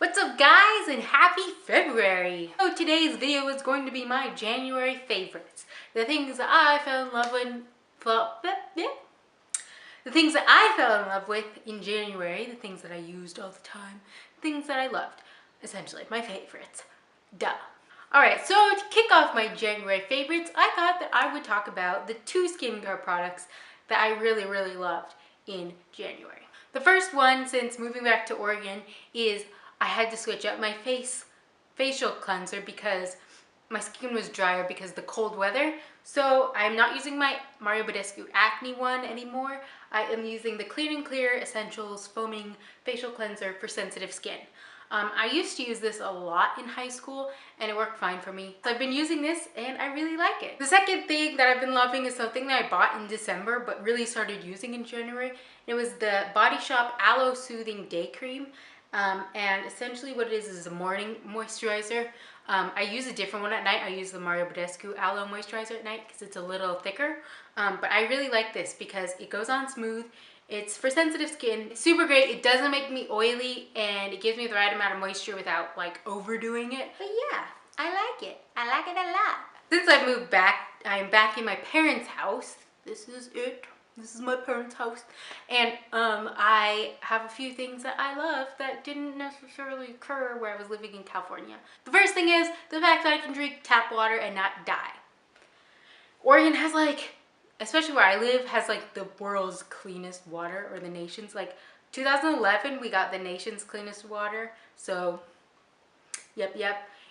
What's up guys, and happy February! So today's video is going to be my January favorites. The things that I fell in love with, the things that I fell in love with in January, the things that I used all the time, things that I loved. Essentially, my favorites. Duh. Alright, so to kick off my January favorites, I thought that I would talk about the two skincare products that I really loved in January. The first one, since moving back to Oregon, is I had to switch up my facial cleanser because my skin was drier because of the cold weather. So I'm not using my Mario Badescu Acne one anymore. I am using the Clean & Clear Essentials Foaming Facial Cleanser for sensitive skin. I used to use this a lot in high school and it worked fine for me. So I've been using this and I really like it. The second thing that I've been loving is something that I bought in December but really started using in January. It was the Body Shop Aloe Soothing Day Cream. And essentially what it is a morning moisturizer. I use a different one at night. I use the Mario Badescu Aloe Moisturizer at night because it's a little thicker. But I really like this because it goes on smooth. It's for sensitive skin. It's super great. It doesn't make me oily and it gives me the right amount of moisture without like overdoing it. But yeah, I like it. I like it a lot. Since I moved back, I'm back in my parents' house. This is it. This is my parents' house. And I have a few things that I love that didn't necessarily occur where I was living in California. The first thing is the fact that I can drink tap water and not die. Oregon has like, especially where I live, has like the world's cleanest water, or the nation's. Like 2011 we got the nation's cleanest water. So yep,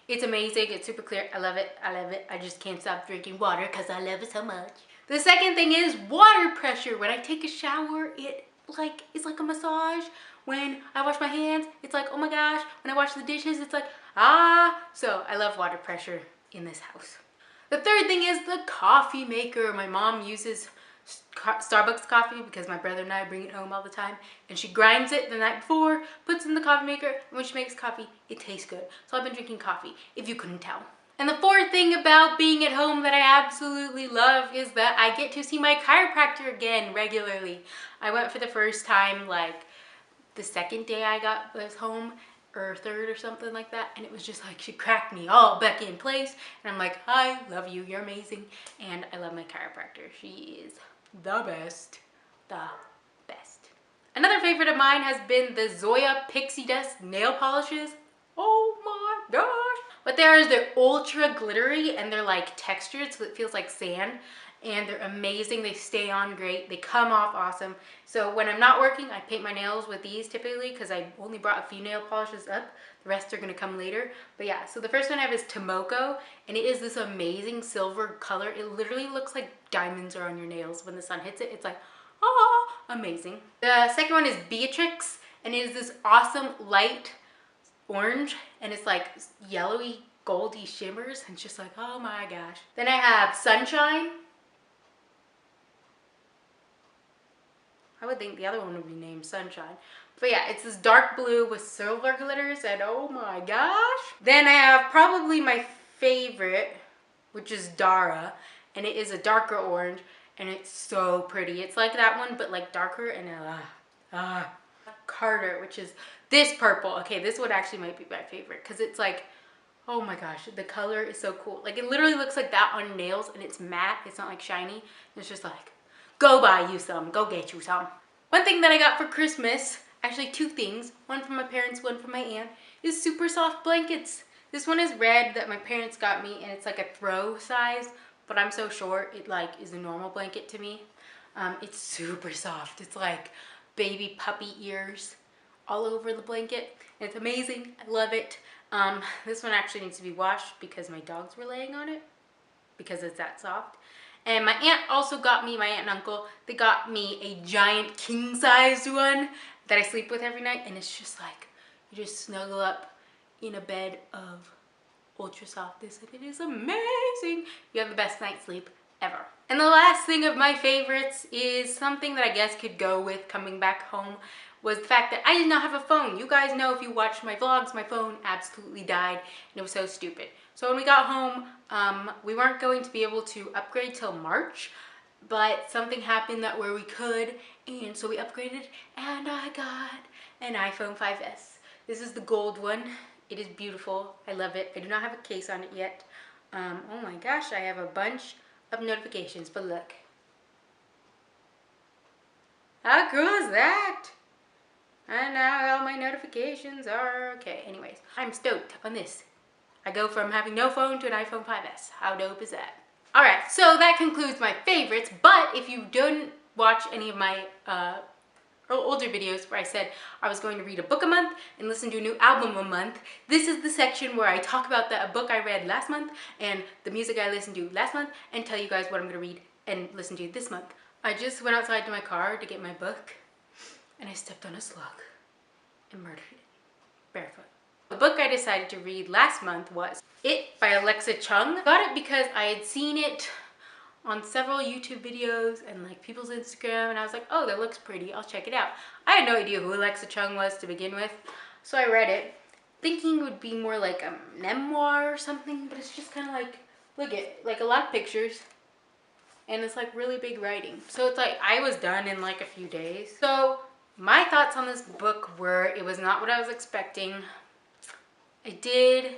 it's amazing. It's super clear. I love it. I just can't stop drinking water because I love it so much. The second thing is water pressure. When I take a shower, it's like a massage. When I wash my hands, it's like, oh my gosh. When I wash the dishes, it's like, ah. So I love water pressure in this house. The third thing is the coffee maker. My mom uses Starbucks coffee because my brother and I bring it home all the time, and she grinds it the night before, puts it in the coffee maker, and when she makes coffee, it tastes good. So I've been drinking coffee, if you couldn't tell. And the fourth thing about being at home that I absolutely love is that I get to see my chiropractor again regularly. I went for the first time like the second day I was home, or third or something like that, and it was just like she cracked me all back in place, and I'm like, I love you, you're amazing, and I love my chiropractor. She is the best. Another favorite of mine has been the Zoya Pixie Dust nail polishes. Oh my gosh. What they are is they're ultra glittery and they're like textured, so it feels like sand, and they're amazing. They stay on great. They come off awesome. So when I'm not working, I paint my nails with these typically because I only brought a few nail polishes up. The rest are gonna come later. But yeah, so the first one I have is Tomoko, and it is this amazing silver color. It literally looks like diamonds are on your nails when the sun hits it. It's like, oh, amazing. The second one is Beatrix, and it is this awesome light orange, and it's like yellowy goldy shimmers, and it's just like, oh my gosh. Then I have Sunshine. I would think the other one would be named Sunshine, but yeah, it's this dark blue with silver glitters, and oh my gosh. Then I have probably my favorite, which is Dara, and it is a darker orange, and it's so pretty. It's like that one but like darker, and Carter, which is this purple. Okay, this one actually might be my favorite because it's like, oh my gosh, the color is so cool. Like it literally looks like that on nails, and it's matte. It's not like shiny. It's just like, go buy you some, go get you some. One thing that I got for Christmas, actually two things, one from my parents, one from my aunt, is super soft blankets. This one is red that my parents got me, and it's like a throw size, but I'm so short, it like is a normal blanket to me. It's super soft. It's like baby puppy ears all over the blanket. It's amazing. I love it. This one actually needs to be washed because my dogs were laying on it because it's that soft. And my aunt also got me, my aunt and uncle, they got me a giant king-sized one that I sleep with every night, and it's just like, you just snuggle up in a bed of ultra softness, and it is amazing. You have the best night's sleep ever. And the last thing of my favorites is something that I guess could go with coming back home, was the fact that I did not have a phone. You guys know, if you watched my vlogs, my phone absolutely died, and it was so stupid. So when we got home, we weren't going to be able to upgrade till March, but something happened that where we could, and so we upgraded, and I got an iPhone 5S. This is the gold one. It is beautiful. I love it. I do not have a case on it yet. Oh my gosh, I have a bunch of notifications, but look. How cool is that? And now all my notifications are okay. Anyways, I'm stoked on this. I go from having no phone to an iPhone 5S. How dope is that? All right, so that concludes my favorites. But if you didn't watch any of my older videos where I said I was going to read a book a month and listen to a new album a month, this is the section where I talk about a book I read last month and the music I listened to last month and tell you guys what I'm going to read and listen to this month. I just went outside to my car to get my book and I stepped on a slug and murdered it barefoot. The book I decided to read last month was It by Alexa Chung. I got it because I had seen it on several YouTube videos and like people's Instagram, and I was like, oh, that looks pretty, I'll check it out. I had no idea who Alexa Chung was to begin with, so I read it thinking it would be more like a memoir or something, but it's just kind of like, look at, like a lot of pictures and it's like really big writing. So it's like I was done in like a few days. So my thoughts on this book were, it was not what I was expecting. I did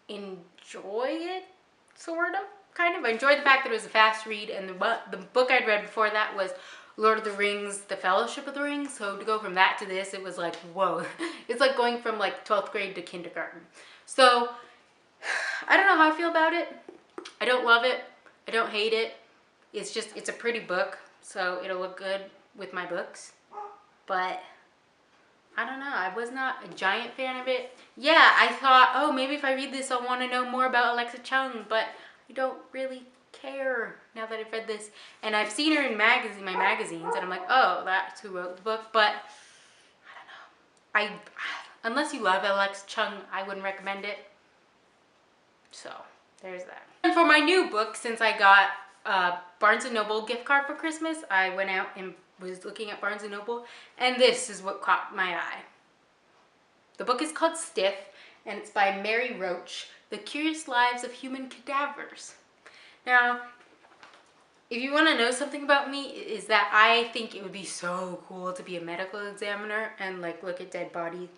enjoy it, sort of, kind of. I enjoyed the fact that it was a fast read, and the book I'd read before that was Lord of the Rings, The Fellowship of the Ring. So to go from that to this, it was like, whoa. It's like going from like 12th grade to kindergarten. So I don't know how I feel about it. I don't love it. I don't hate it. It's just, it's a pretty book, so it'll look good with my books. But I don't know, I was not a giant fan of it. Yeah, I thought, oh, maybe if I read this, I'll want to know more about Alexa Chung, but I don't really care now that I've read this. And I've seen her in my magazines, and I'm like, oh, that's who wrote the book, but I don't know. Unless you love Alexa Chung, I wouldn't recommend it. So, there's that. And for my new book, since I got a Barnes & Noble gift card for Christmas, I went out and was looking at Barnes & Noble, and this is what caught my eye. The book is called Stiff, and it's by Mary Roach, The Curious Lives of Human Cadavers. Now, if you want to know something about me, is that I think it would be so cool to be a medical examiner and like look at dead bodies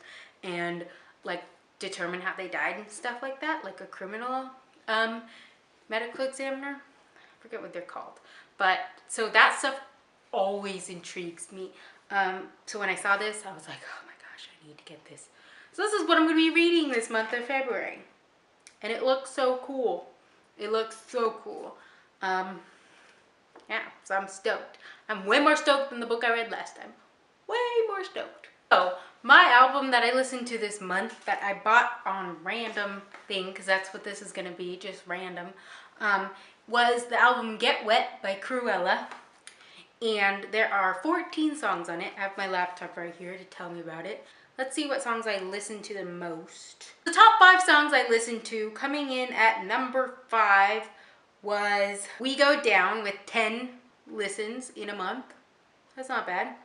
and like determine how they died and stuff like that, like a criminal medical examiner. I forget what they're called, but so that stuff always intrigues me. So when I saw this, I was like, oh my gosh, I need to get this. So this is what I'm going to be reading this month of February, and it looks so cool. It looks so cool. Yeah, so I'm stoked. I'm way more stoked than the book I read last time. Way more stoked. So my album that I listened to this month that I bought on random thing, because that's what this is going to be, just random, was the album Get Wet by Cruella. And there are 14 songs on it. I have my laptop right here to tell me about it. Let's see what songs I listen to the most. The top 5 songs I listened to, coming in at number 5, was We Go Down with 10 listens in a month. That's not bad.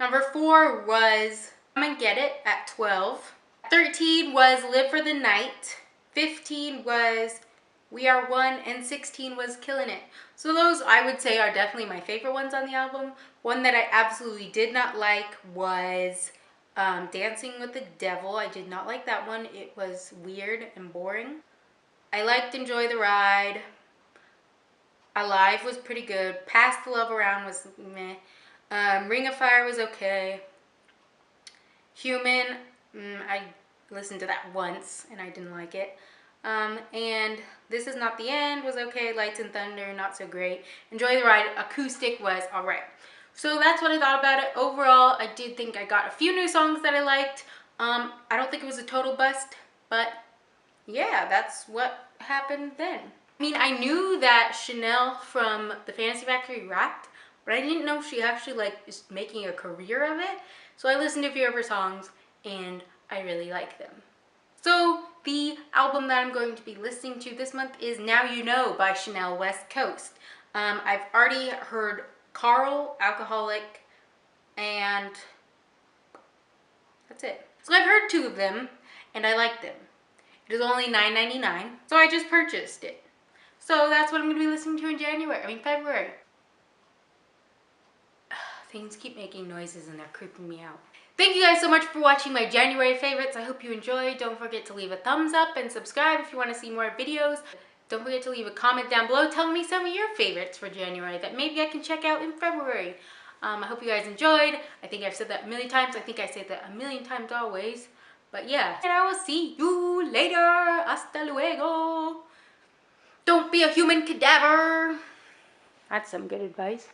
Number 4 was Come and Get It at 12. 13 was Live for the Night. 15 was We Are One, and 16 was Killing It. So those, I would say, are definitely my favorite ones on the album. One that I absolutely did not like was Dancing with the Devil. I did not like that one. It was weird and boring. I liked Enjoy the Ride. Alive was pretty good. Pass the Love Around was meh. Ring of Fire was okay. Human, I listened to that once and I didn't like it. And This Is Not the End was okay. Lights and Thunder, not so great. Enjoy the Ride acoustic was alright. So that's what I thought about it. Overall, I did think I got a few new songs that I liked. I don't think it was a total bust, but yeah, that's what happened then. I mean, I knew that Chanel from the Fantasy Factory rapped, but I didn't know she actually like is making a career of it. So I listened to a few of her songs and I really like them. So the album that I'm going to be listening to this month is Now You Know by Chanel West Coast. I've already heard Carl, Alcoholic, and that's it. So I've heard 2 of them and I like them. It is only $9.99, so I just purchased it. So that's what I'm going to be listening to in February. Things keep making noises and they're creeping me out. Thank you guys so much for watching my January favorites. I hope you enjoyed. Don't forget to leave a thumbs up and subscribe if you want to see more videos. Don't forget to leave a comment down below telling me some of your favorites for January that maybe I can check out in February. I hope you guys enjoyed. I think I've said that a million times. I think I say that a million times always. But yeah, and I will see you later. Hasta luego. Don't be a human cadaver. That's some good advice.